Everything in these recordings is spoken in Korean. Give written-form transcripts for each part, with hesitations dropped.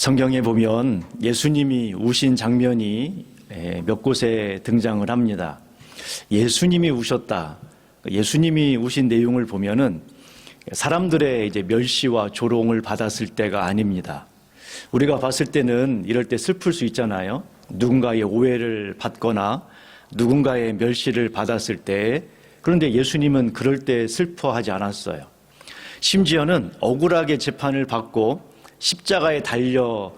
성경에 보면 예수님이 우신 장면이 몇 곳에 등장을 합니다. 예수님이 우셨다. 예수님이 우신 내용을 보면은 사람들의 이제 멸시와 조롱을 받았을 때가 아닙니다. 우리가 봤을 때는 이럴 때 슬플 수 있잖아요. 누군가의 오해를 받거나 누군가의 멸시를 받았을 때. 그런데 예수님은 그럴 때 슬퍼하지 않았어요. 심지어는 억울하게 재판을 받고 십자가에 달려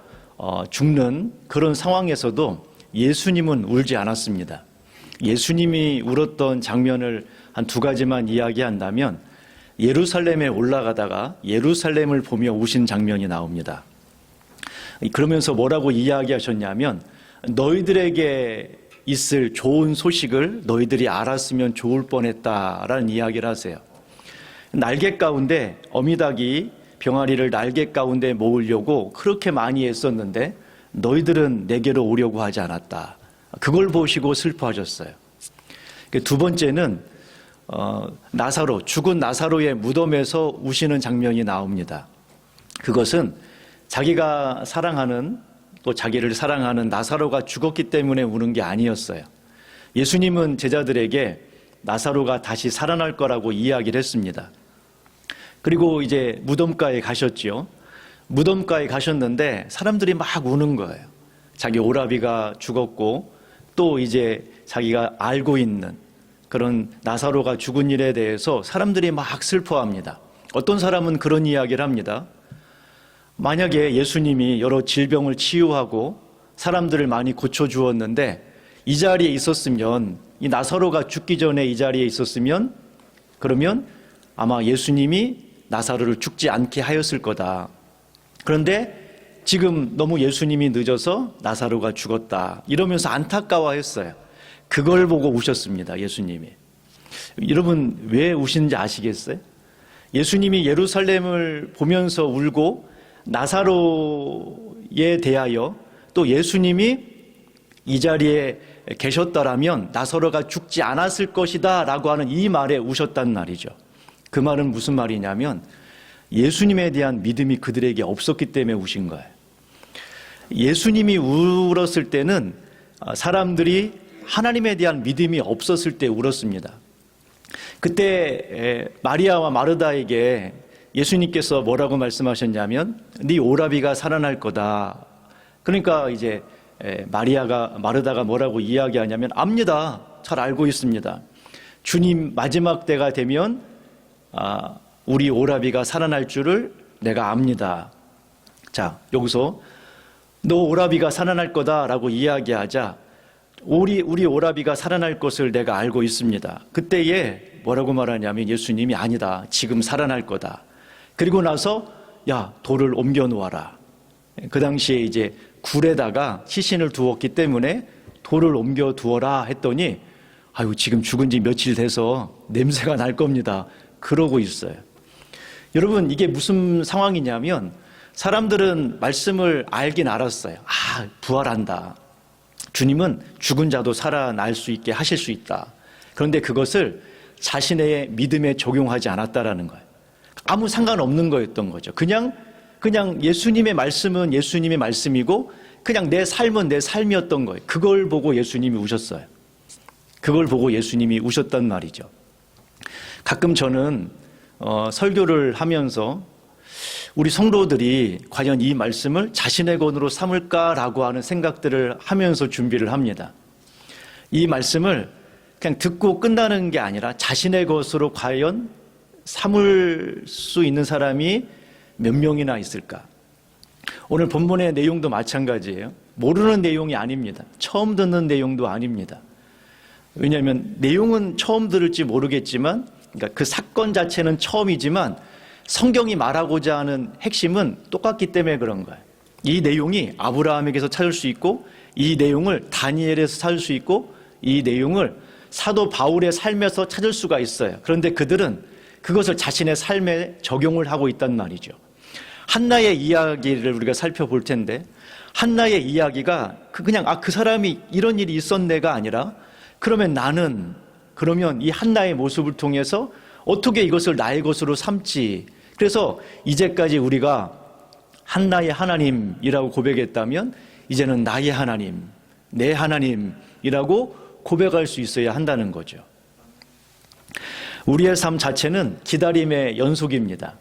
죽는 그런 상황에서도 예수님은 울지 않았습니다. 예수님이 울었던 장면을 한 두 가지만 이야기한다면 예루살렘에 올라가다가 예루살렘을 보며 우신 장면이 나옵니다. 그러면서 뭐라고 이야기하셨냐면 너희들에게 있을 좋은 소식을 너희들이 알았으면 좋을 뻔했다라는 이야기를 하세요. 날개 가운데 어미닭이 병아리를 날개 가운데 모으려고 그렇게 많이 애썼는데 너희들은 내게로 오려고 하지 않았다. 그걸 보시고 슬퍼하셨어요. 두 번째는 나사로, 죽은 나사로의 무덤에서 우시는 장면이 나옵니다. 그것은 자기가 사랑하는 또 자기를 사랑하는 나사로가 죽었기 때문에 우는 게 아니었어요. 예수님은 제자들에게 나사로가 다시 살아날 거라고 이야기를 했습니다. 그리고 이제 무덤가에 가셨죠. 무덤가에 가셨는데 사람들이 막 우는 거예요. 자기 오라비가 죽었고 또 이제 자기가 알고 있는 그런 나사로가 죽은 일에 대해서 사람들이 막 슬퍼합니다. 어떤 사람은 그런 이야기를 합니다. 만약에 예수님이 여러 질병을 치유하고 사람들을 많이 고쳐주었는데 이 자리에 있었으면, 이 나사로가 죽기 전에 이 자리에 있었으면 그러면 아마 예수님이 나사로를 죽지 않게 하였을 거다. 그런데 지금 너무 예수님이 늦어서 나사로가 죽었다. 이러면서 안타까워했어요. 그걸 보고 우셨습니다. 예수님이. 여러분 왜 우시는지 아시겠어요? 예수님이 예루살렘을 보면서 울고 나사로에 대하여 또 예수님이 이 자리에 계셨더라면 나사로가 죽지 않았을 것이다 라고 하는 이 말에 우셨단 말이죠. 그 말은 무슨 말이냐면 예수님에 대한 믿음이 그들에게 없었기 때문에 우신 거예요. 예수님이 울었을 때는 사람들이 하나님에 대한 믿음이 없었을 때 울었습니다. 그때 마리아와 마르다에게 예수님께서 뭐라고 말씀하셨냐면 네 오라비가 살아날 거다. 그러니까 이제 마르다가 뭐라고 이야기하냐면 압니다. 잘 알고 있습니다. 주님 마지막 때가 되면 우리 오라비가 살아날 줄을 내가 압니다. 자, 여기서 너 오라비가 살아날 거다라고 이야기하자 우리 오라비가 살아날 것을 내가 알고 있습니다. 그때에 뭐라고 말하냐면 예수님이 아니다. 지금 살아날 거다. 그리고 나서 야, 돌을 옮겨 놓아라. 그 당시에 이제 굴에다가 시신을 두었기 때문에 돌을 옮겨 두어라 했더니 아유, 지금 죽은 지 며칠 돼서 냄새가 날 겁니다. 그러고 있어요. 여러분 이게 무슨 상황이냐면 사람들은 말씀을 알긴 알았어요. 부활한다. 주님은 죽은 자도 살아날 수 있게 하실 수 있다. 그런데 그것을 자신의 믿음에 적용하지 않았다라는 거예요. 아무 상관없는 거였던 거죠. 그냥 예수님의 말씀은 예수님의 말씀이고 그냥 내 삶은 내 삶이었던 거예요. 그걸 보고 예수님이 우셨어요. 그걸 보고 예수님이 우셨단 말이죠. 가끔 저는 설교를 하면서 우리 성도들이 과연 이 말씀을 자신의 권으로 삼을까라고 하는 생각들을 하면서 준비를 합니다. 이 말씀을 그냥 듣고 끝나는 게 아니라 자신의 것으로 과연 삼을 수 있는 사람이 몇 명이나 있을까? 오늘 본문의 내용도 마찬가지예요. 모르는 내용이 아닙니다. 처음 듣는 내용도 아닙니다. 왜냐하면 내용은 처음 들을지 모르겠지만 그러니까 그 사건 자체는 처음이지만 성경이 말하고자 하는 핵심은 똑같기 때문에 그런 거예요. 이 내용이 아브라함에게서 찾을 수 있고 이 내용을 다니엘에서 찾을 수 있고 이 내용을 사도 바울의 삶에서 찾을 수가 있어요. 그런데 그들은 그것을 자신의 삶에 적용을 하고 있단 말이죠. 한나의 이야기를 우리가 살펴볼 텐데 한나의 이야기가 그냥 그 사람이 이런 일이 있었네가 아니라 그러면 이 한나의 모습을 통해서 어떻게 이것을 나의 것으로 삼지. 그래서 이제까지 우리가 한나의 하나님이라고 고백했다면 이제는 나의 하나님, 내 하나님이라고 고백할 수 있어야 한다는 거죠. 우리의 삶 자체는 기다림의 연속입니다.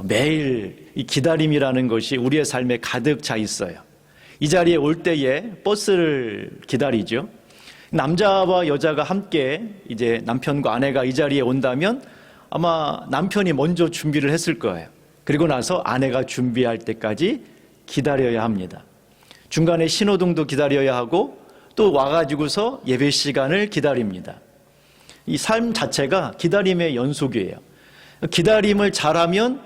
매일 이 기다림이라는 것이 우리의 삶에 가득 차 있어요. 이 자리에 올 때에 버스를 기다리죠. 남자와 여자가 함께 이제 남편과 아내가 이 자리에 온다면 아마 남편이 먼저 준비를 했을 거예요. 그리고 나서 아내가 준비할 때까지 기다려야 합니다. 중간에 신호등도 기다려야 하고 또 와가지고서 예배 시간을 기다립니다. 이 삶 자체가 기다림의 연속이에요. 기다림을 잘하면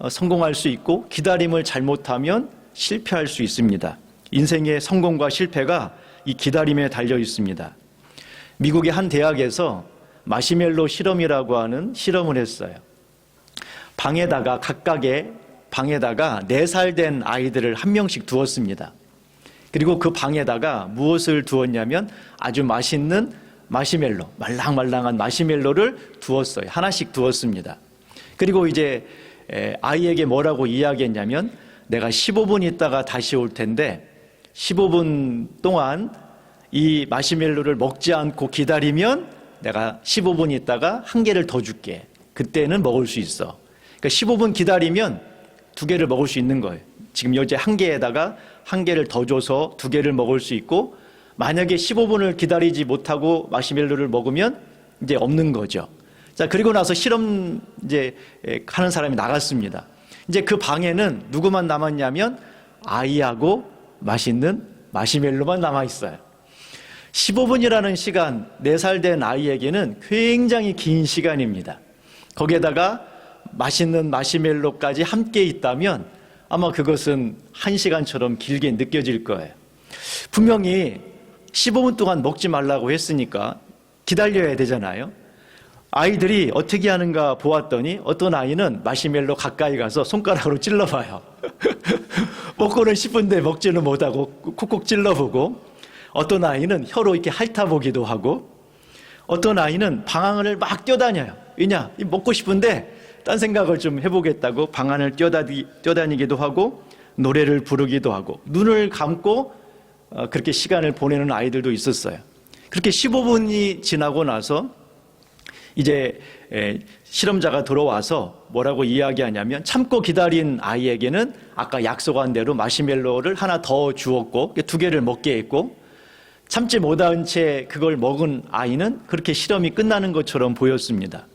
성공할 수 있고 기다림을 잘못하면 실패할 수 있습니다. 인생의 성공과 실패가 이 기다림에 달려 있습니다. 미국의 한 대학에서 마시멜로 실험이라고 하는 실험을 했어요. 방에다가 각각의 방에다가 4살 된 아이들을 한 명씩 두었습니다. 그리고 그 방에다가 무엇을 두었냐면 아주 맛있는 마시멜로, 말랑말랑한 마시멜로를 두었어요. 하나씩 두었습니다. 그리고 이제 아이에게 뭐라고 이야기했냐면 내가 15분 있다가 다시 올 텐데 15분 동안 이 마시멜로를 먹지 않고 기다리면 내가 15분 있다가 한 개를 더 줄게. 그때는 먹을 수 있어. 그러니까 15분 기다리면 2개를 먹을 수 있는 거예요. 지금 현재 한 개에다가 한 개를 더 줘서 2개를 먹을 수 있고 만약에 15분을 기다리지 못하고 마시멜로를 먹으면 이제 없는 거죠. 자, 그리고 나서 실험 이제 하는 사람이 나갔습니다. 이제 그 방에는 누구만 남았냐면 아이하고 맛있는 마시멜로만 남아 있어요. 15분이라는 시간, 4살 된 아이에게는 굉장히 긴 시간입니다. 거기에다가 맛있는 마시멜로까지 함께 있다면 아마 그것은 1시간처럼 길게 느껴질 거예요. 분명히 15분 동안 먹지 말라고 했으니까 기다려야 되잖아요. 아이들이 어떻게 하는가 보았더니 어떤 아이는 마시멜로 가까이 가서 손가락으로 찔러봐요. 먹고는 싶은데 먹지는 못하고 콕콕 찔러보고, 어떤 아이는 혀로 이렇게 핥아보기도 하고, 어떤 아이는 방안을 막 뛰어다녀요. 왜냐? 먹고 싶은데 딴 생각을 좀 해보겠다고 방안을 뛰어다니기도 하고 노래를 부르기도 하고 눈을 감고 그렇게 시간을 보내는 아이들도 있었어요. 그렇게 15분이 지나고 나서 이제 실험자가 들어와서 뭐라고 이야기하냐면 참고 기다린 아이에게는 아까 약속한 대로 마시멜로를 하나 더 주었고 2개를 먹게 했고, 참지 못한 채 그걸 먹은 아이는 그렇게 실험이 끝나는 것처럼 보였습니다.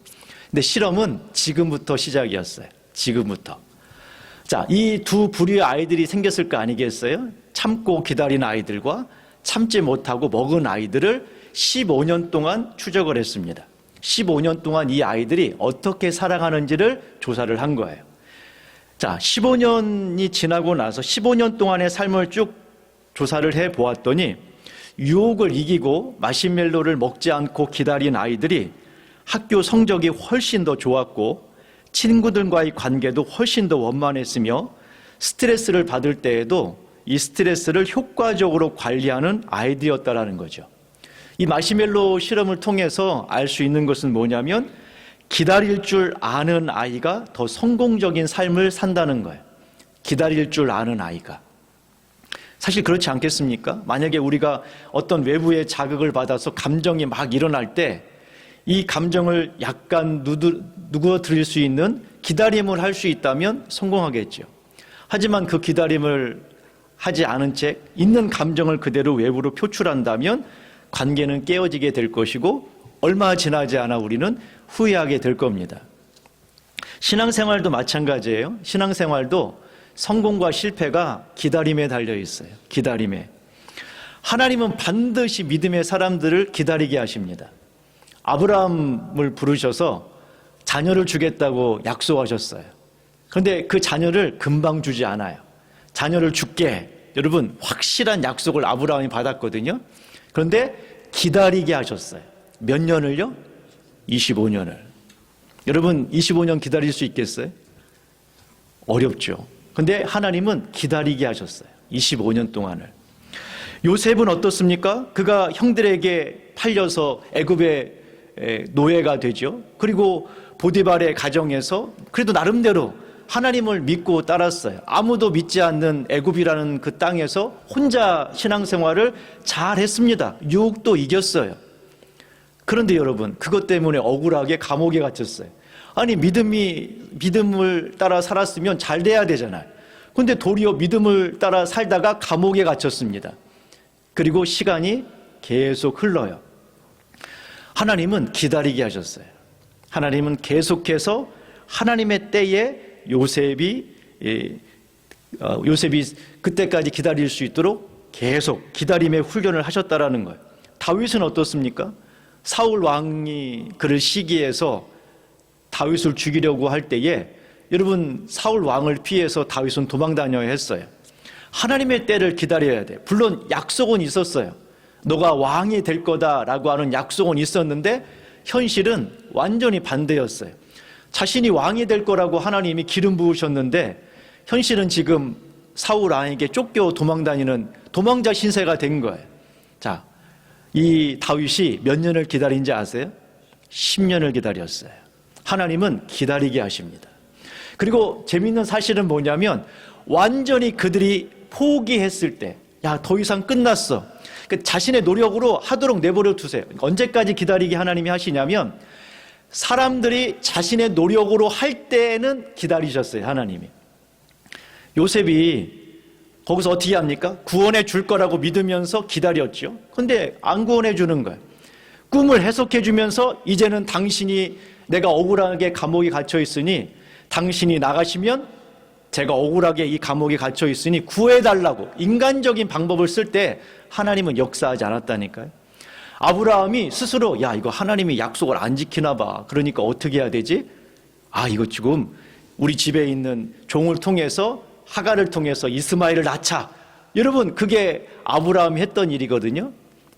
근데 실험은 지금부터 시작이었어요. 지금부터. 자, 이 두 부류의 아이들이 생겼을 거 아니겠어요? 참고 기다린 아이들과 참지 못하고 먹은 아이들을 15년 동안 추적을 했습니다. 15년 동안 이 아이들이 어떻게 살아가는지를 조사를 한 거예요. 자, 15년이 지나고 나서 15년 동안의 삶을 쭉 조사를 해 보았더니 유혹을 이기고 마시멜로를 먹지 않고 기다린 아이들이 학교 성적이 훨씬 더 좋았고 친구들과의 관계도 훨씬 더 원만했으며 스트레스를 받을 때에도 이 스트레스를 효과적으로 관리하는 아이들이었다라는 거죠. 이 마시멜로 실험을 통해서 알 수 있는 것은 뭐냐면 기다릴 줄 아는 아이가 더 성공적인 삶을 산다는 거예요. 기다릴 줄 아는 아이가. 사실 그렇지 않겠습니까? 만약에 우리가 어떤 외부의 자극을 받아서 감정이 막 일어날 때 이 감정을 약간 누구어뜨릴 수 있는 기다림을 할 수 있다면 성공하겠죠. 하지만 그 기다림을 하지 않은 채 있는 감정을 그대로 외부로 표출한다면 관계는 깨어지게 될 것이고 얼마 지나지 않아 우리는 후회하게 될 겁니다. 신앙생활도 마찬가지예요. 신앙생활도 성공과 실패가 기다림에 달려 있어요. 기다림에. 하나님은 반드시 믿음의 사람들을 기다리게 하십니다. 아브라함을 부르셔서 자녀를 주겠다고 약속하셨어요. 그런데 그 자녀를 금방 주지 않아요. 자녀를 줄게. 여러분, 확실한 약속을 아브라함이 받았거든요. 그런데 기다리게 하셨어요. 몇 년을요? 25년을. 여러분, 25년 기다릴 수 있겠어요? 어렵죠. 그런데 하나님은 기다리게 하셨어요. 25년 동안을. 요셉은 어떻습니까? 그가 형들에게 팔려서 애굽의 노예가 되죠. 그리고 보디발의 가정에서 그래도 나름대로 하나님을 믿고 따랐어요. 아무도 믿지 않는 애굽이라는 그 땅에서 혼자 신앙생활을 잘 했습니다. 유혹도 이겼어요. 그런데 여러분, 그것 때문에 억울하게 감옥에 갇혔어요. 아니, 믿음을 따라 살았으면 잘 돼야 되잖아요. 근데 도리어 믿음을 따라 살다가 감옥에 갇혔습니다. 그리고 시간이 계속 흘러요. 하나님은 기다리게 하셨어요. 하나님은 계속해서 하나님의 때에 요셉이 그때까지 기다릴 수 있도록 계속 기다림의 훈련을 하셨다라는 거예요. 다윗은 어떻습니까? 사울 왕이 그를 시기해서 다윗을 죽이려고 할 때에 여러분, 사울 왕을 피해서 다윗은 도망 다녀야 했어요. 하나님의 때를 기다려야 돼. 물론 약속은 있었어요. 너가 왕이 될 거다라고 하는 약속은 있었는데 현실은 완전히 반대였어요. 자신이 왕이 될 거라고 하나님이 기름 부으셨는데 현실은 지금 사울 왕에게 쫓겨 도망 다니는 도망자 신세가 된 거예요. 자, 이 다윗이 몇 년을 기다린지 아세요? 10년을 기다렸어요. 하나님은 기다리게 하십니다. 그리고 재미있는 사실은 뭐냐면 완전히 그들이 포기했을 때, 야, 더 이상 끝났어. 자신의 노력으로 하도록 내버려 두세요. 언제까지 기다리게 하나님이 하시냐면 사람들이 자신의 노력으로 할 때는 기다리셨어요. 하나님이. 요셉이 거기서 어떻게 합니까? 구원해 줄 거라고 믿으면서 기다렸죠. 근데 안 구원해 주는 거예요. 꿈을 해석해 주면서 이제는 당신이 내가 억울하게 감옥에 갇혀 있으니 당신이 나가시면 제가 억울하게 이 감옥에 갇혀 있으니 구해달라고 인간적인 방법을 쓸 때 하나님은 역사하지 않았다니까요. 아브라함이 스스로 야, 이거 하나님이 약속을 안 지키나 봐. 그러니까 어떻게 해야 되지? 아, 이거 지금 우리 집에 있는 종을 통해서 하갈을 통해서 이스마엘을 낳자. 여러분, 그게 아브라함이 했던 일이거든요.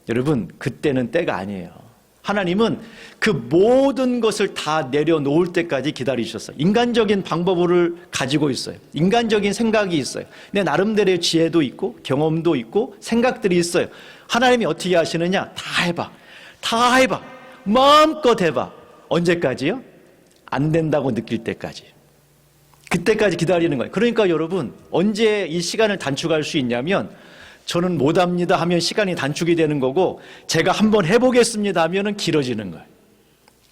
여러분, 그때는 때가 아니에요. 하나님은 그 모든 것을 다 내려놓을 때까지 기다리셨어요. 인간적인 방법을 가지고 있어요. 인간적인 생각이 있어요. 내 나름대로의 지혜도 있고 경험도 있고 생각들이 있어요. 하나님이 어떻게 하시느냐? 다 해봐. 다 해봐. 마음껏 해봐. 언제까지요? 안 된다고 느낄 때까지. 그때까지 기다리는 거예요. 그러니까 여러분, 언제 이 시간을 단축할 수 있냐면 저는 못합니다 하면 시간이 단축이 되는 거고 제가 한번 해보겠습니다 하면은 길어지는 거예요.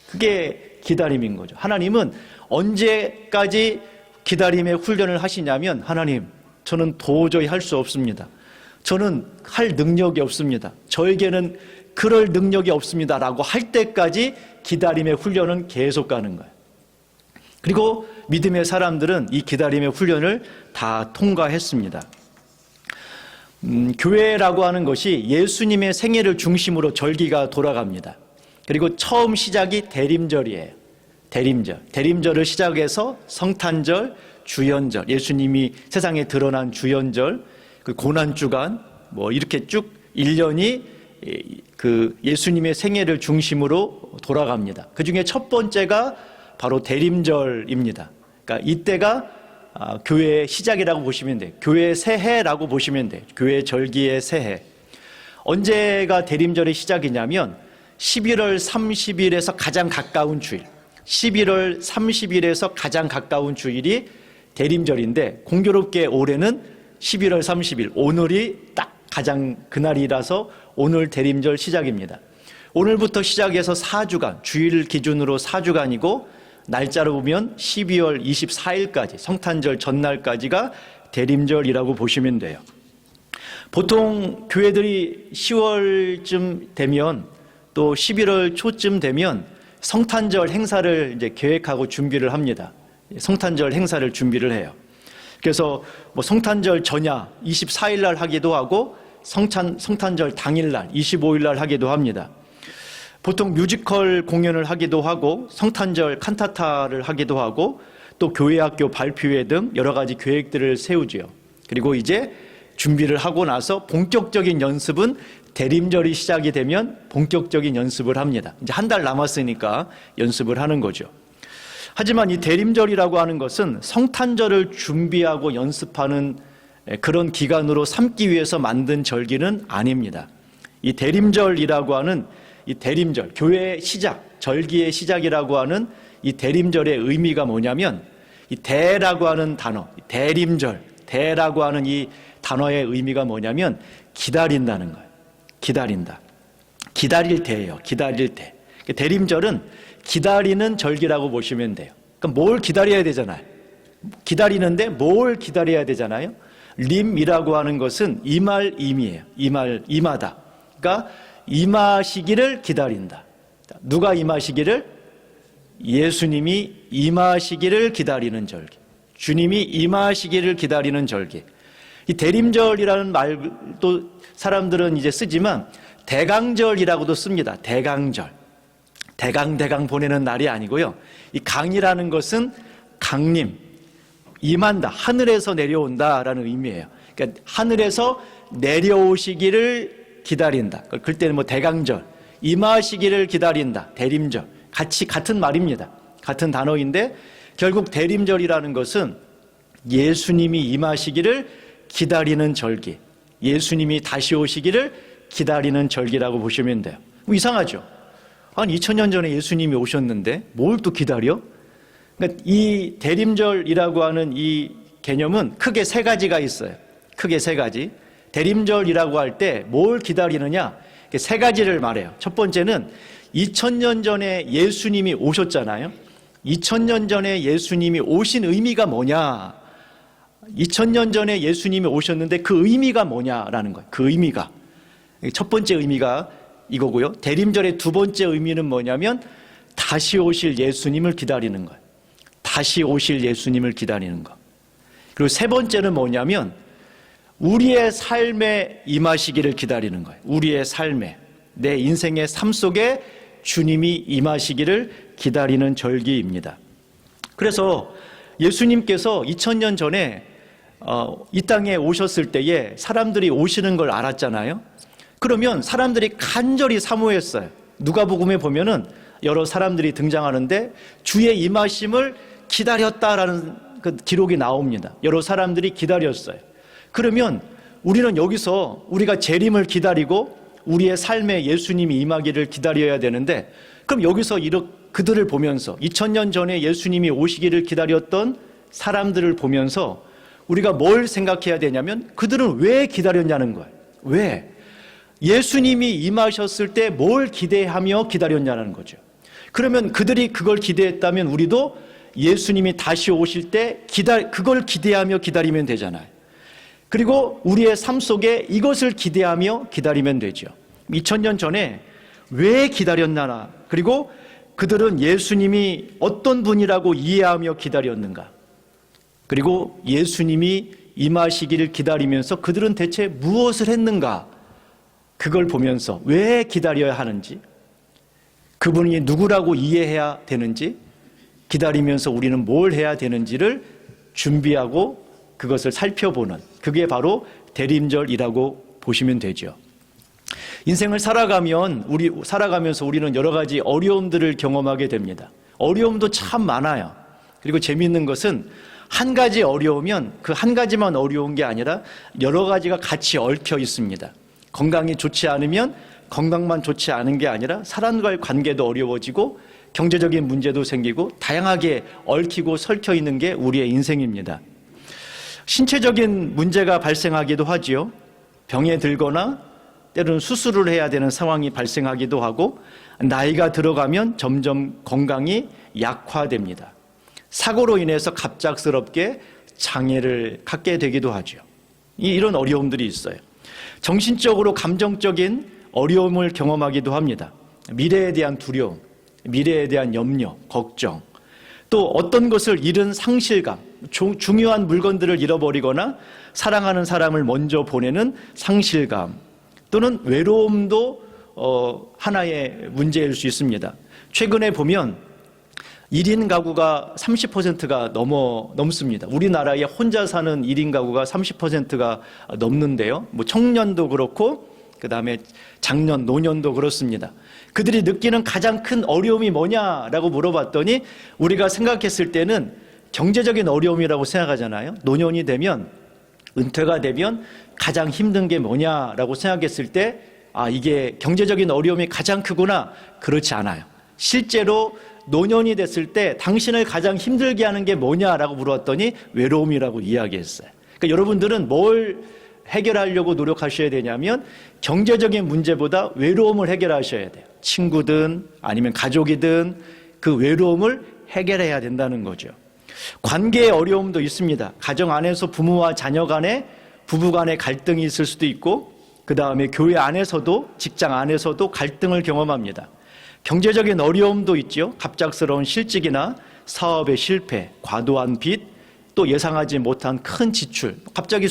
그게 기다림인 거죠. 하나님은 언제까지 기다림의 훈련을 하시냐면 하나님, 저는 도저히 할 수 없습니다. 저는 할 능력이 없습니다. 저에게는 그럴 능력이 없습니다 라고 할 때까지 기다림의 훈련은 계속 가는 거예요. 그리고 믿음의 사람들은 이 기다림의 훈련을 다 통과했습니다. 교회라고 하는 것이 예수님의 생애를 중심으로 절기가 돌아갑니다. 그리고 처음 시작이 대림절이에요. 대림절을 시작해서 성탄절, 주연절, 예수님이 세상에 드러난 주연절, 그 고난주간, 뭐 이렇게 쭉 1년이 그 예수님의 생애를 중심으로 돌아갑니다. 그 중에 첫 번째가 바로 대림절입니다. 그러니까 이때가 교회의 시작이라고 보시면 돼요. 교회의 새해라고 보시면 돼요. 교회 절기의 새해. 언제가 대림절의 시작이냐면 11월 30일에서 가장 가까운 주일, 11월 30일에서 가장 가까운 주일이 대림절인데 공교롭게 올해는 11월 30일, 오늘이 딱 가장 그날이라서 오늘 대림절 시작입니다. 오늘부터 시작해서 4주간, 주일 기준으로 4주간이고 날짜로 보면 12월 24일까지 성탄절 전날까지가 대림절이라고 보시면 돼요. 보통 교회들이 10월쯤 되면 또 11월 초쯤 되면 성탄절 행사를 이제 계획하고 준비를 합니다. 성탄절 행사를 준비를 해요. 그래서 뭐 성탄절 전야 24일 날 하기도 하고 성탄절 당일 날 25일 날 하기도 합니다. 보통 뮤지컬 공연을 하기도 하고 성탄절 칸타타를 하기도 하고 또 교회학교 발표회 등 여러 가지 계획들을 세우지요. 그리고 이제 준비를 하고 나서 본격적인 연습은 대림절이 시작이 되면 본격적인 연습을 합니다. 이제 한 달 남았으니까 연습을 하는 거죠. 하지만 이 대림절이라고 하는 것은 성탄절을 준비하고 연습하는 그런 기간으로 삼기 위해서 만든 절기는 아닙니다. 이 대림절이라고 하는 이 대림절, 교회의 시작, 절기의 시작이라고 하는 이 대림절의 의미가 뭐냐면 이 대라고 하는 단어, 대림절, 대라고 하는 이 단어의 의미가 뭐냐면 기다린다는 거예요. 기다린다. 기다릴 때예요. 기다릴 때. 대림절은 기다리는 절기라고 보시면 돼요. 그럼 뭘 기다려야 되잖아요. 기다리는데 뭘 기다려야 되잖아요. 림이라고 하는 것은 임할 임이에요. 임하다. 그러니까 임하시기를 기다린다. 누가 임하시기를? 예수님이 임하시기를 기다리는 절기. 주님이 임하시기를 기다리는 절기. 이 대림절이라는 말도 사람들은 이제 쓰지만 대강절이라고도 씁니다. 대강절. 대강 보내는 날이 아니고요. 이 강이라는 것은 강림, 임한다, 하늘에서 내려온다라는 의미예요. 그러니까 하늘에서 내려오시기를 기다린다. 그때는 뭐 대강절, 임하시기를 기다린다, 대림절. 같은 말입니다. 같은 단어인데 결국 대림절이라는 것은 예수님이 임하시기를 기다리는 절기, 예수님이 다시 오시기를 기다리는 절기라고 보시면 돼요. 이상하죠? 한 2000년 전에 예수님이 오셨는데 뭘 또 기다려? 그러니까 이 대림절이라고 하는 이 개념은 크게 세 가지가 있어요. 크게 세 가지. 대림절이라고 할 때 뭘 기다리느냐? 세 가지를 말해요. 첫 번째는 2000년 전에 예수님이 오셨잖아요. 2000년 전에 예수님이 오신 의미가 뭐냐? 2000년 전에 예수님이 오셨는데 그 의미가 뭐냐라는 거예요. 그 의미가. 첫 번째 의미가 이거고요. 대림절의 두 번째 의미는 뭐냐면 다시 오실 예수님을 기다리는 거예요. 다시 오실 예수님을 기다리는 거. 그리고 세 번째는 뭐냐면 우리의 삶에 임하시기를 기다리는 거예요. 우리의 삶에, 내 인생의 삶 속에 주님이 임하시기를 기다리는 절기입니다. 그래서 예수님께서 2000년 전에 이 땅에 오셨을 때에 사람들이 오시는 걸 알았잖아요. 그러면 사람들이 간절히 사모했어요. 누가복음에 보면은 여러 사람들이 등장하는데 주의 임하심을 기다렸다라는 그 기록이 나옵니다. 여러 사람들이 기다렸어요. 그러면 우리는 여기서 우리가 재림을 기다리고 우리의 삶에 예수님이 임하기를 기다려야 되는데, 그럼 여기서 그들을 보면서 2000년 전에 예수님이 오시기를 기다렸던 사람들을 보면서 우리가 뭘 생각해야 되냐면 그들은 왜 기다렸냐는 거예요. 왜? 예수님이 임하셨을 때 뭘 기대하며 기다렸냐는 거죠. 그러면 그들이 그걸 기대했다면 우리도 예수님이 다시 오실 때 그걸 기대하며 기다리면 되잖아요. 그리고 우리의 삶 속에 이것을 기대하며 기다리면 되죠. 2000년 전에 왜 기다렸나? 그리고 그들은 예수님이 어떤 분이라고 이해하며 기다렸는가? 그리고 예수님이 임하시기를 기다리면서 그들은 대체 무엇을 했는가? 그걸 보면서 왜 기다려야 하는지, 그분이 누구라고 이해해야 되는지, 기다리면서 우리는 뭘 해야 되는지를 준비하고 그것을 살펴보는, 그게 바로 대림절이라고 보시면 되죠. 인생을 살아가면서 우리는 여러 가지 어려움들을 경험하게 됩니다. 어려움도 참 많아요. 그리고 재미있는 것은 한 가지 어려우면 그 한 가지만 어려운 게 아니라 여러 가지가 같이 얽혀 있습니다. 건강이 좋지 않으면 건강만 좋지 않은 게 아니라 사람과의 관계도 어려워지고 경제적인 문제도 생기고 다양하게 얽히고 설켜 있는 게 우리의 인생입니다. 신체적인 문제가 발생하기도 하지요. 병에 들거나 때로는 수술을 해야 되는 상황이 발생하기도 하고, 나이가 들어가면 점점 건강이 약화됩니다. 사고로 인해서 갑작스럽게 장애를 갖게 되기도 하죠. 이런 어려움들이 있어요. 정신적으로 감정적인 어려움을 경험하기도 합니다. 미래에 대한 두려움, 미래에 대한 염려, 걱정, 또 어떤 것을 잃은 상실감, 중요한 물건들을 잃어버리거나 사랑하는 사람을 먼저 보내는 상실감, 또는 외로움도 하나의 문제일 수 있습니다. 최근에 보면 1인 가구가 30%가 넘습니다. 우리나라에 혼자 사는 1인 가구가 30%가 넘는데요. 뭐 청년도 그렇고 그다음에 장년, 노년도 그렇습니다. 그들이 느끼는 가장 큰 어려움이 뭐냐라고 물어봤더니 우리가 생각했을 때는 경제적인 어려움이라고 생각하잖아요. 노년이 되면, 은퇴가 되면 가장 힘든 게 뭐냐라고 생각했을 때 이게 경제적인 어려움이 가장 크구나. 그렇지 않아요. 실제로 노년이 됐을 때 당신을 가장 힘들게 하는 게 뭐냐라고 물었더니 외로움이라고 이야기했어요. 그러니까 여러분들은 뭘 해결하려고 노력하셔야 되냐면 경제적인 문제보다 외로움을 해결하셔야 돼요. 친구든 아니면 가족이든 그 외로움을 해결해야 된다는 거죠. 관계의 어려움도 있습니다. 가정 안에서 부모와 자녀 간에, 부부 간에 갈등이 있을 수도 있고, 그 다음에 교회 안에서도, 직장 안에서도 갈등을 경험합니다. 경제적인 어려움도 있죠. 갑작스러운 실직이나 사업의 실패, 과도한 빚, 또 예상하지 못한 큰 지출. 갑자기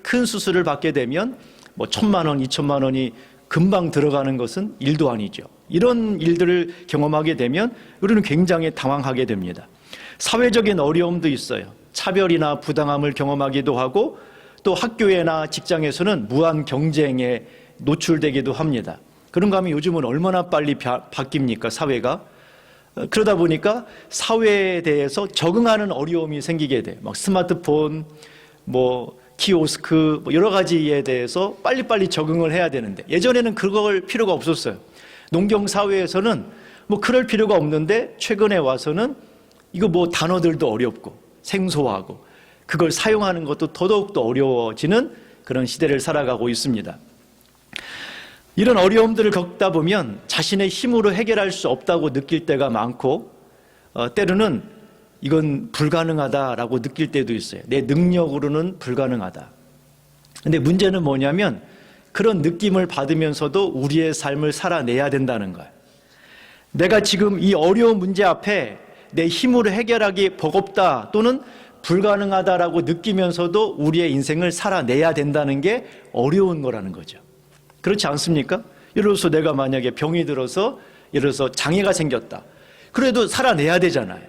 큰 수술을 받게 되면 1,000만 원, 2,000만 원이 금방 들어가는 것은 일도 아니죠. 이런 일들을 경험하게 되면 우리는 굉장히 당황하게 됩니다. 사회적인 어려움도 있어요. 차별이나 부당함을 경험하기도 하고, 또 학교에나 직장에서는 무한 경쟁에 노출되기도 합니다. 그런가 하면 요즘은 얼마나 빨리 바뀝니까, 사회가? 그러다 보니까 사회에 대해서 적응하는 어려움이 생기게 돼요. 막 스마트폰, 키오스크, 여러 가지에 대해서 빨리빨리 적응을 해야 되는데, 예전에는 그걸 필요가 없었어요. 농경사회에서는 그럴 필요가 없는데, 최근에 와서는 이거 단어들도 어렵고 생소하고 그걸 사용하는 것도 더더욱더 어려워지는 그런 시대를 살아가고 있습니다. 이런 어려움들을 겪다 보면 자신의 힘으로 해결할 수 없다고 느낄 때가 많고, 때로는 이건 불가능하다라고 느낄 때도 있어요. 내 능력으로는 불가능하다. 근데 문제는 뭐냐면 그런 느낌을 받으면서도 우리의 삶을 살아내야 된다는 거예요. 내가 지금 이 어려운 문제 앞에 내 힘으로 해결하기 버겁다 또는 불가능하다라고 느끼면서도 우리의 인생을 살아내야 된다는 게 어려운 거라는 거죠. 그렇지 않습니까? 예를 들어서 내가 만약에 병이 들어서, 예를 들어서 장애가 생겼다. 그래도 살아내야 되잖아요.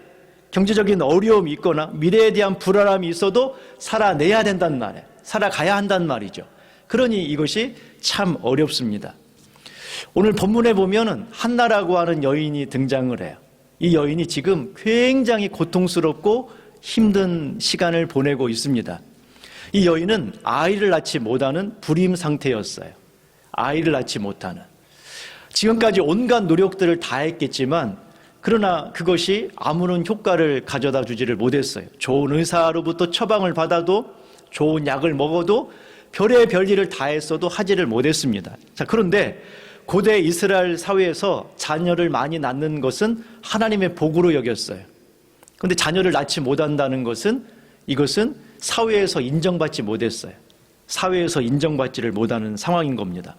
경제적인 어려움이 있거나 미래에 대한 불안함이 있어도 살아내야 된단 말이에요. 살아가야 한단 말이죠. 그러니 이것이 참 어렵습니다. 오늘 본문에 보면은 한나라고 하는 여인이 등장을 해요. 이 여인이 지금 굉장히 고통스럽고 힘든 시간을 보내고 있습니다. 이 여인은 아이를 낳지 못하는 불임 상태였어요. 아이를 낳지 못하는. 지금까지 온갖 노력들을 다 했겠지만, 그러나 그것이 아무런 효과를 가져다 주지를 못했어요. 좋은 의사로부터 처방을 받아도, 좋은 약을 먹어도, 별의 별일을 다 했어도 하지를 못했습니다. 자, 그런데 고대 이스라엘 사회에서 자녀를 많이 낳는 것은 하나님의 복으로 여겼어요. 그런데 자녀를 낳지 못한다는 것은, 이것은 사회에서 인정받지 못했어요. 사회에서 인정받지를 못하는 상황인 겁니다.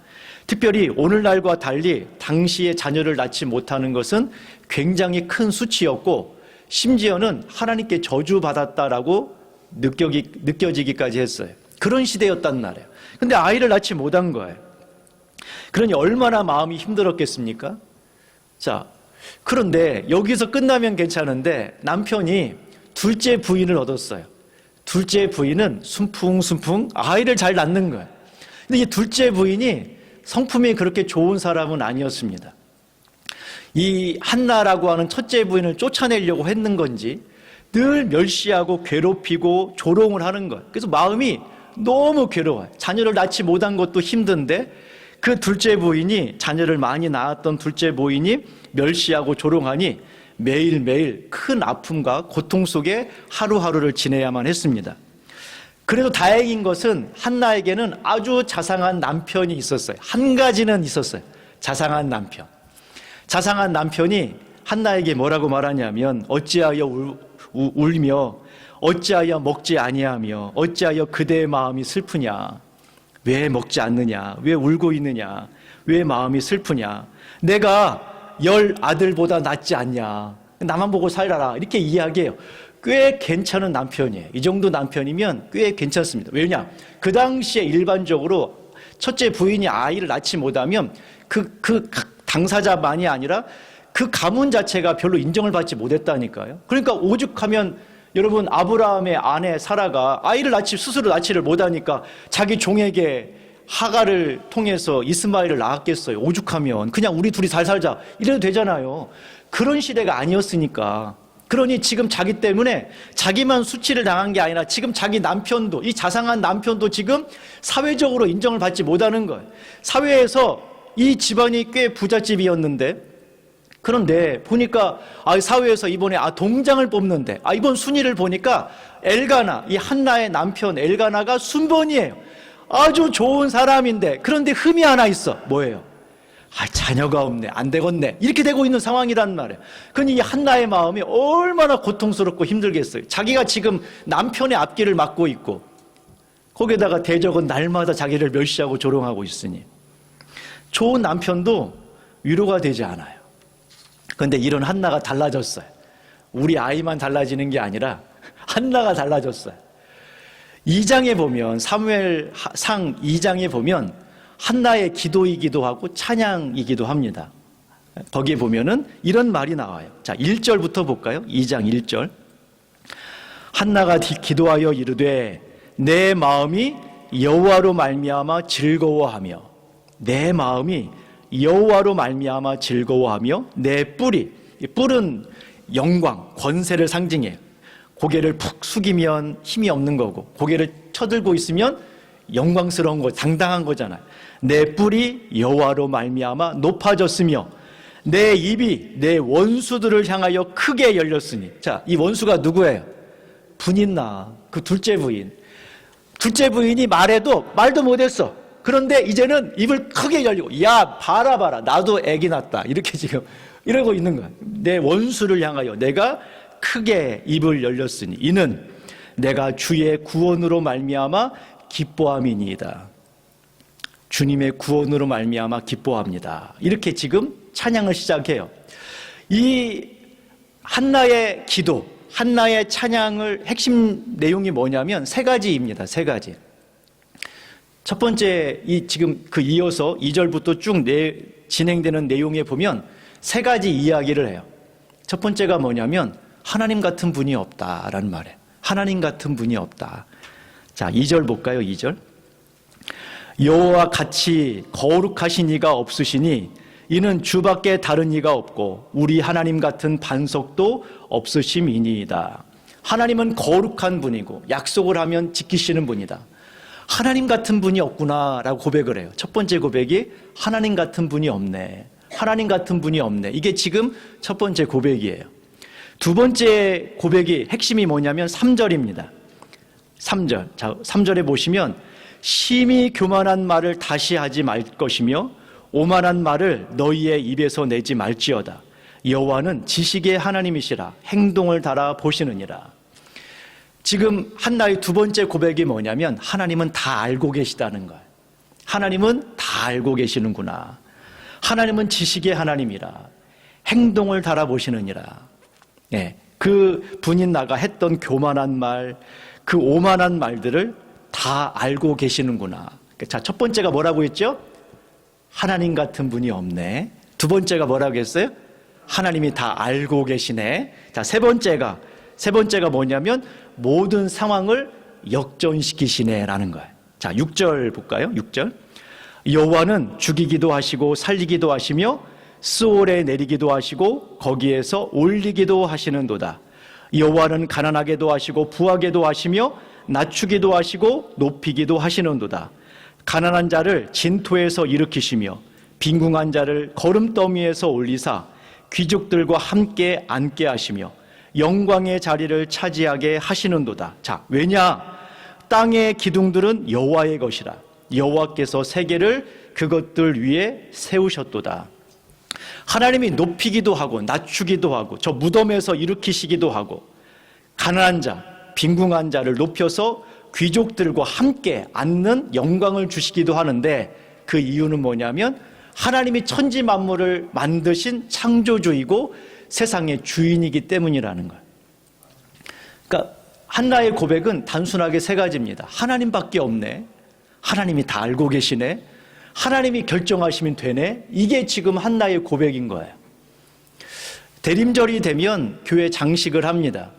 특별히 오늘날과 달리 당시에 자녀를 낳지 못하는 것은 굉장히 큰 수치였고, 심지어는 하나님께 저주받았다라고 느껴지기까지 했어요. 그런 시대였단 말이에요. 근데 아이를 낳지 못한 거예요. 그러니 얼마나 마음이 힘들었겠습니까? 자, 그런데 여기서 끝나면 괜찮은데 남편이 둘째 부인을 얻었어요. 둘째 부인은 순풍순풍 아이를 잘 낳는 거예요. 근데 이 둘째 부인이 성품이 그렇게 좋은 사람은 아니었습니다. 이 한나라고 하는 첫째 부인을 쫓아내려고 했는 건지 늘 멸시하고 괴롭히고 조롱을 하는 거예요. 그래서 마음이 너무 괴로워요. 자녀를 낳지 못한 것도 힘든데 그 둘째 부인이, 자녀를 많이 낳았던 둘째 부인이 멸시하고 조롱하니 매일매일 큰 아픔과 고통 속에 하루하루를 지내야만 했습니다. 그래도 다행인 것은 한나에게는 아주 자상한 남편이 있었어요. 한 가지는 있었어요. 자상한 남편. 자상한 남편이 한나에게 뭐라고 말하냐면, 어찌하여 울며 어찌하여 먹지 아니하며 어찌하여 그대의 마음이 슬프냐. 왜 먹지 않느냐? 왜 울고 있느냐? 왜 마음이 슬프냐? 내가 10 아들보다 낫지 않냐? 나만 보고 살아라. 이렇게 이야기해요. 꽤 괜찮은 남편이에요. 이 정도 남편이면 꽤 괜찮습니다. 왜냐? 그 당시에 일반적으로 첫째 부인이 아이를 낳지 못하면 그 당사자만이 아니라 그 가문 자체가 별로 인정을 받지 못했다니까요. 그러니까 오죽하면 여러분, 아브라함의 아내 사라가 아이를 스스로 낳지를 못하니까 자기 종에게 하가를 통해서 이스마엘을 낳았겠어요. 오죽하면 그냥 우리 둘이 잘 살자 이래도 되잖아요. 그런 시대가 아니었으니까. 그러니 지금 자기 때문에 자기만 수치를 당한 게 아니라 지금 자기 남편도, 이 자상한 남편도 지금 사회적으로 인정을 받지 못하는 거예요. 사회에서 이 집안이 꽤 부잣집이었는데 그런데 보니까 사회에서 이번에 동장을 뽑는데 이번 순위를 보니까 엘가나, 이 한나의 남편 엘가나가 순번이에요. 아주 좋은 사람인데 그런데 흠이 하나 있어. 뭐예요? 자녀가 없네, 안 되겠네, 이렇게 되고 있는 상황이란 말이에요. 그러니 이 한나의 마음이 얼마나 고통스럽고 힘들겠어요. 자기가 지금 남편의 앞길을 막고 있고 거기에다가 대적은 날마다 자기를 멸시하고 조롱하고 있으니 좋은 남편도 위로가 되지 않아요. 그런데 이런 한나가 달라졌어요. 우리 아이만 달라지는 게 아니라 한나가 달라졌어요. 2장에 보면, 사무엘상 2장에 보면 한나의 기도이기도 하고 찬양이기도 합니다. 거기에 보면은 이런 말이 나와요. 자, 1절부터 볼까요? 2장 1절. 한나가 기도하여 이르되 내 마음이 여호와로 말미암아 즐거워하며, 내 마음이 여호와로 말미암아 즐거워하며 내 뿔이, 이 뿔은 영광, 권세를 상징해요. 고개를 푹 숙이면 힘이 없는 거고 고개를 쳐들고 있으면 영광스러운 거, 당당한 거잖아요. 내 뿔이 여호와로 말미암아 높아졌으며 내 입이 내 원수들을 향하여 크게 열렸으니. 자, 이 원수가 누구예요? 분인나, 그 둘째 부인. 둘째 부인이 말해도 말도 못했어. 그런데 이제는 입을 크게 열리고, 야, 봐라, 나도 애기 낳았다, 이렇게 지금 이러고 있는 거야. 내 원수를 향하여 내가 크게 입을 열렸으니 이는 내가 주의 구원으로 말미암아 기뻐함이니이다. 주님의 구원으로 말미암아 기뻐합니다. 이렇게 지금 찬양을 시작해요. 이 한나의 기도, 한나의 찬양을 핵심 내용이 뭐냐면 세 가지입니다. 세 가지. 첫 번째, 지금 이어서 2절부터 쭉 진행되는 내용에 보면 세 가지 이야기를 해요. 첫 번째가 뭐냐면 하나님 같은 분이 없다라는 말이에요. 하나님 같은 분이 없다. 자, 2절 볼까요? 2절. 여호와 같이 거룩하신 이가 없으시니 이는 주밖에 다른 이가 없고 우리 하나님 같은 반석도 없으심이니이다. 하나님은 거룩한 분이고 약속을 하면 지키시는 분이다. 하나님 같은 분이 없구나라고 고백을 해요. 첫 번째 고백이 하나님 같은 분이 없네. 하나님 같은 분이 없네. 이게 지금 첫 번째 고백이에요. 두 번째 고백이 핵심이 뭐냐면 3절입니다. 3절. 자, 3절에 보시면 심히 교만한 말을 다시 하지 말 것이며 오만한 말을 너희의 입에서 내지 말지어다. 여호와는 지식의 하나님이시라 행동을 달아 보시느니라. 지금 한나의 두 번째 고백이 뭐냐면 하나님은 다 알고 계시다는 거예요. 하나님은 다 알고 계시는구나. 하나님은 지식의 하나님이라 행동을 달아 보시느니라. 예, 그 분인 나가 했던 교만한 말, 그 오만한 말들을 다 알고 계시는구나. 자, 첫 번째가 뭐라고 했죠? 하나님 같은 분이 없네. 두 번째가 뭐라고 했어요? 하나님이 다 알고 계시네. 자, 세 번째가 뭐냐면 모든 상황을 역전시키시네라는 거예요. 자, 6절 볼까요? 6절. 여호와는 죽이기도 하시고 살리기도 하시며 스올에 내리기도 하시고 거기에서 올리기도 하시는도다. 여호와는 가난하게도 하시고 부하게도 하시며 낮추기도 하시고 높이기도 하시는도다. 가난한 자를 진토에서 일으키시며 빈궁한 자를 거름더미에서 올리사 귀족들과 함께 앉게 하시며 영광의 자리를 차지하게 하시는도다. 자, 왜냐? 땅의 기둥들은 여호와의 것이라. 여호와께서 세계를 그것들 위에 세우셨도다. 하나님이 높이기도 하고 낮추기도 하고 저 무덤에서 일으키시기도 하고 가난한 자, 빈궁한 자를 높여서 귀족들과 함께 앉는 영광을 주시기도 하는데 그 이유는 뭐냐면 하나님이 천지 만물을 만드신 창조주이고 세상의 주인이기 때문이라는 거예요. 그러니까 한나의 고백은 단순하게 세 가지입니다. 하나님밖에 없네. 하나님이 다 알고 계시네. 하나님이 결정하시면 되네. 이게 지금 한나의 고백인 거예요. 대림절이 되면 교회 장식을 합니다.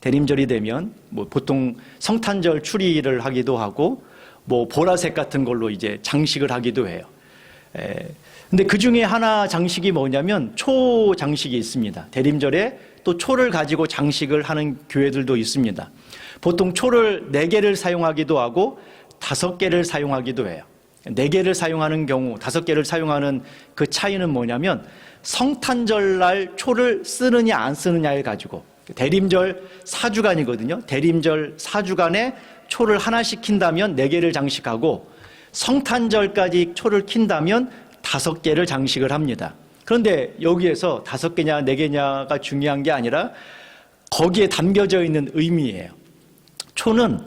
대림절이 되면 보통 성탄절 추리를 하기도 하고 보라색 같은 걸로 이제 장식을 하기도 해요. 근데 그 중에 하나 장식이 뭐냐면 초 장식이 있습니다. 대림절에 또 초를 가지고 장식을 하는 교회들도 있습니다. 보통 초를 4개를 사용하기도 하고 5개를 사용하기도 해요. 4개를 사용하는 경우 5개를 사용하는 그 차이는 뭐냐면 성탄절날 초를 쓰느냐 안 쓰느냐를 가지고, 대림절 4주간이거든요. 대림절 4주간에 초를 하나씩 킨다면 4개를 장식하고, 성탄절까지 초를 킨다면 5개를 장식을 합니다. 그런데 여기에서 5개냐 4개냐가 중요한 게 아니라 거기에 담겨져 있는 의미예요. 초는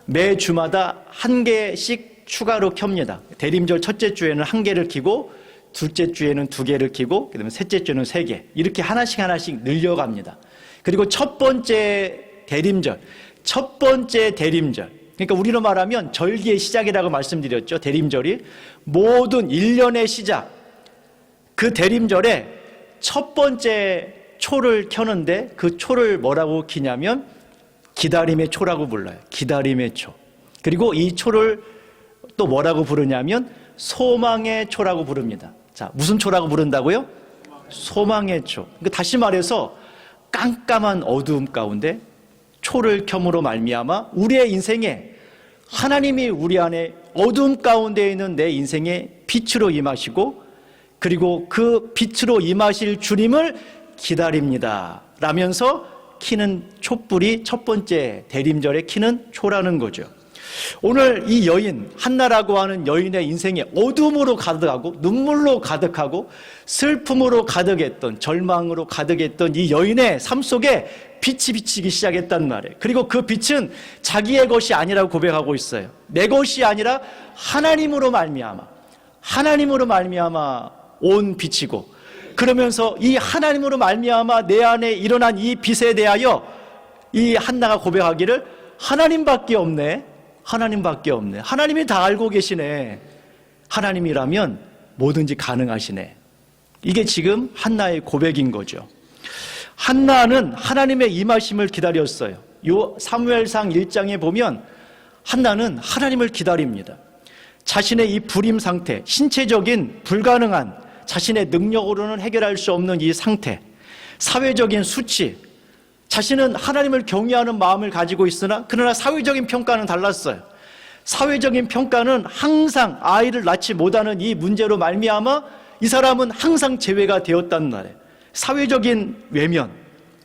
매 주마다 1개씩 추가로 켭니다. 대림절 첫째 주에는 1개를 켜고, 둘째 주에는 2개를 켜고, 그다음에 셋째 주에는 3개, 이렇게 하나씩 늘려갑니다. 그리고 첫 번째 대림절, 그러니까 우리로 말하면 절기의 시작이라고 말씀드렸죠. 대림절이 모든 1년의 시작, 그 대림절에 첫 번째 초를 켜는데 그 초를 뭐라고 키냐면 기다림의 초라고 불러요. 기다림의 초. 그리고 이 초를 또 뭐라고 부르냐면 소망의 초라고 부릅니다. 자, 무슨 초라고 부른다고요? 소망의 초. 그러니까 다시 말해서 깜깜한 어두움 가운데 초를 켬으로 말미암아 우리의 인생에 하나님이 우리 안에 어두움 가운데 있는 내 인생에 빛으로 임하시고, 그리고 그 빛으로 임하실 주님을 기다립니다 라면서 키는 촛불이 첫 번째 대림절에 키는 초라는 거죠. 오늘 이 여인, 한나라고 하는 여인의 인생에 어둠으로 가득하고 눈물로 가득하고 슬픔으로 가득했던, 절망으로 가득했던 이 여인의 삶 속에 빛이 비치기 시작했단 말이에요. 그리고 그 빛은 자기의 것이 아니라고 고백하고 있어요. 내 것이 아니라 하나님으로 말미암아 온 빛이고, 그러면서 이 하나님으로 말미암아 내 안에 일어난 이 빛에 대하여 이 한나가 고백하기를 하나님밖에 없네. 하나님이 다 알고 계시네. 하나님이라면 뭐든지 가능하시네. 이게 지금 한나의 고백인 거죠. 한나는 하나님의 임하심을 기다렸어요. 요 사무엘상 1장에 보면 한나는 하나님을 기다립니다. 자신의 이 불임 상태, 신체적인 불가능한, 자신의 능력으로는 해결할 수 없는 이 상태, 사회적인 수치, 자신은 하나님을 경외하는 마음을 가지고 있으나 그러나 사회적인 평가는 달랐어요. 사회적인 평가는 항상 아이를 낳지 못하는 이 문제로 말미암아 이 사람은 항상 제외가 되었단 말이에요. 사회적인 외면,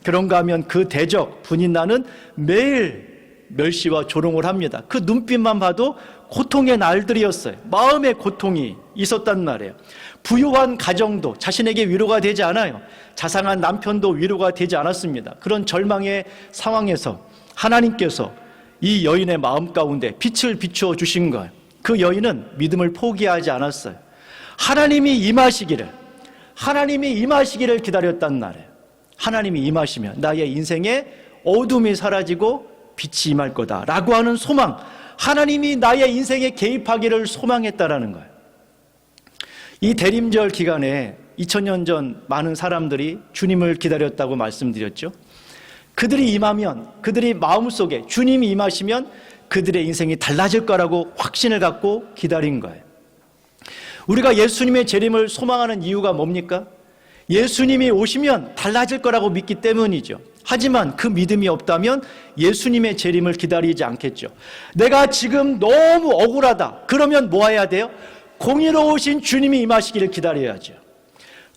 그런가 하면 그 대적 분인나는 매일 멸시와 조롱을 합니다. 그 눈빛만 봐도 고통의 날들이었어요. 마음의 고통이 있었단 말이에요. 부유한 가정도 자신에게 위로가 되지 않아요. 자상한 남편도 위로가 되지 않았습니다. 그런 절망의 상황에서 하나님께서 이 여인의 마음 가운데 빛을 비추어 주신 거예요. 그 여인은 믿음을 포기하지 않았어요. 하나님이 임하시기를 기다렸단 말이에요. 하나님이 임하시면 나의 인생에 어둠이 사라지고 빛이 임할 거다라고 하는 소망, 하나님이 나의 인생에 개입하기를 소망했다라는 거예요. 이 대림절 기간에 2000년 전 많은 사람들이 주님을 기다렸다고 말씀드렸죠. 그들이 임하면, 그들이 마음속에 주님이 임하시면 그들의 인생이 달라질 거라고 확신을 갖고 기다린 거예요. 우리가 예수님의 재림을 소망하는 이유가 뭡니까? 예수님이 오시면 달라질 거라고 믿기 때문이죠. 하지만 그 믿음이 없다면 예수님의 재림을 기다리지 않겠죠. 내가 지금 너무 억울하다. 그러면 뭐 해야 돼요? 공의로우신 주님이 임하시기를 기다려야죠.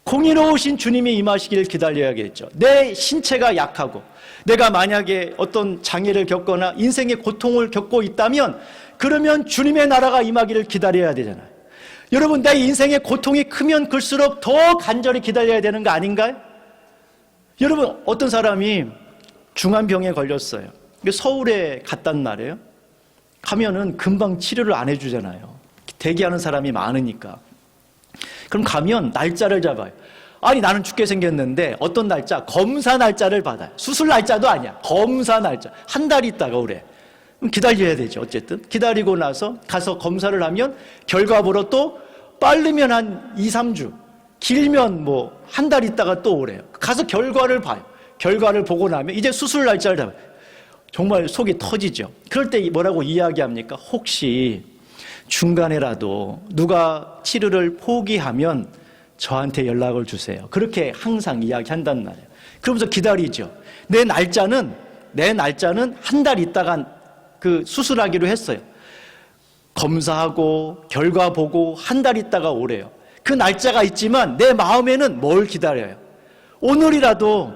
공의로우신 주님이 임하시기를 기다려야겠죠. 내 신체가 약하고 내가 만약에 어떤 장애를 겪거나 인생의 고통을 겪고 있다면 그러면 주님의 나라가 임하기를 기다려야 되잖아요. 여러분, 내 인생의 고통이 크면 클수록 더 간절히 기다려야 되는 거 아닌가요? 여러분, 어떤 사람이 중환병에 걸렸어요. 서울에 갔단 말이에요. 가면은 금방 치료를 안 해주잖아요. 대기하는 사람이 많으니까. 그럼 가면 날짜를 잡아요. 아니, 나는 죽게 생겼는데 어떤 날짜? 검사 날짜를 받아요. 수술 날짜도 아니야. 검사 날짜. 한 달 있다가 오래. 그럼 기다려야 되죠. 어쨌든 기다리고 나서 가서 검사를 하면 결과 보러 또 빠르면 한 2, 3주, 길면 뭐 한 달 있다가 또 오래요. 가서 결과를 봐요. 결과를 보고 나면 이제 수술 날짜를 잡아요. 정말 속이 터지죠. 그럴 때 뭐라고 이야기합니까? 혹시 중간에라도 누가 치료를 포기하면 저한테 연락을 주세요. 그렇게 항상 이야기한단 말이에요. 그러면서 기다리죠. 내 날짜는 한 달 있다가 그 수술하기로 했어요. 검사하고 결과 보고 한 달 있다가 오래요. 그 날짜가 있지만 내 마음에는 뭘 기다려요? 오늘이라도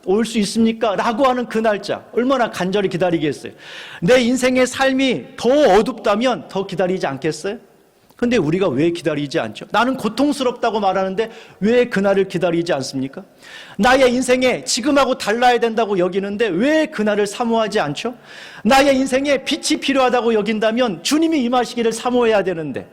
올 수 있습니까? 라고 하는 그 날짜 얼마나 간절히 기다리겠어요? 내 인생의 삶이 더 어둡다면 더 기다리지 않겠어요? 근데 우리가 왜 기다리지 않죠? 나는 고통스럽다고 말하는데 왜 그날을 기다리지 않습니까? 나의 인생에 지금하고 달라야 된다고 여기는데 왜 그날을 사모하지 않죠? 나의 인생에 빛이 필요하다고 여긴다면 주님이 임하시기를 사모해야 되는데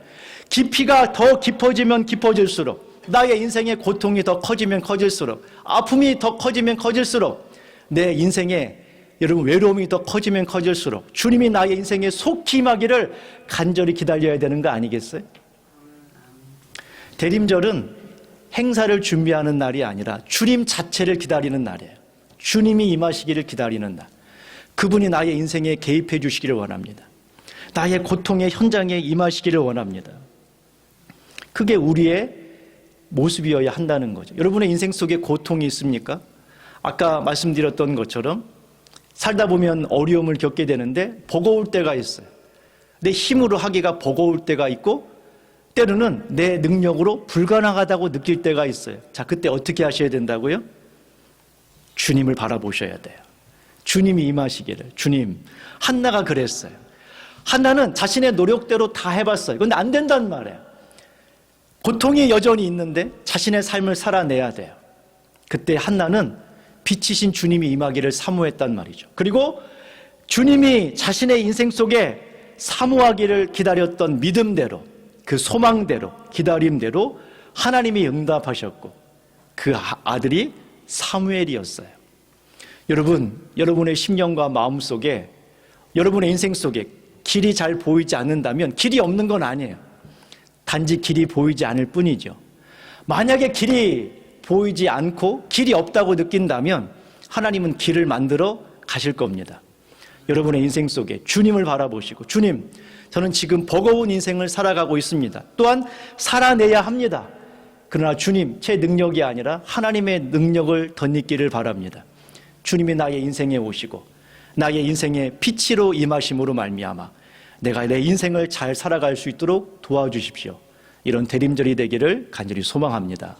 깊이가 더 깊어지면 깊어질수록 나의 인생의 고통이 더 커지면 커질수록 아픔이 더 커지면 커질수록 내 인생에 여러분 외로움이 더 커지면 커질수록 주님이 나의 인생에 속히 임하기를 간절히 기다려야 되는 거 아니겠어요? 대림절은 행사를 준비하는 날이 아니라 주님 자체를 기다리는 날이에요. 주님이 임하시기를 기다리는 날. 그분이 나의 인생에 개입해 주시기를 원합니다. 나의 고통의 현장에 임하시기를 원합니다. 그게 우리의 모습이어야 한다는 거죠. 여러분의 인생 속에 고통이 있습니까? 아까 말씀드렸던 것처럼 살다 보면 어려움을 겪게 되는데 버거울 때가 있어요. 내 힘으로 하기가 버거울 때가 있고 때로는 내 능력으로 불가능하다고 느낄 때가 있어요. 자, 그때 어떻게 하셔야 된다고요? 주님을 바라보셔야 돼요. 주님이 임하시기를. 주님, 한나가 그랬어요. 한나는 자신의 노력대로 다 해봤어요. 그런데 안 된단 말이에요. 고통이 여전히 있는데 자신의 삶을 살아내야 돼요. 그때 한나는 빛이신 주님이 임하기를 사모했단 말이죠. 그리고 주님이 자신의 인생 속에 사모하기를 기다렸던 믿음대로 그 소망대로 기다림대로 하나님이 응답하셨고 그 아들이 사무엘이었어요. 여러분, 여러분의 심령과 마음 속에 여러분의 인생 속에 길이 잘 보이지 않는다면 길이 없는 건 아니에요. 단지 길이 보이지 않을 뿐이죠. 만약에 길이 보이지 않고 길이 없다고 느낀다면 하나님은 길을 만들어 가실 겁니다. 여러분의 인생 속에 주님을 바라보시고 주님, 저는 지금 버거운 인생을 살아가고 있습니다. 또한 살아내야 합니다. 그러나 주님, 제 능력이 아니라 하나님의 능력을 덧입기를 바랍니다. 주님이 나의 인생에 오시고 나의 인생에 빛으로 임하심으로 말미암아 내가 내 인생을 잘 살아갈 수 있도록 도와주십시오. 이런 대림절이 되기를 간절히 소망합니다.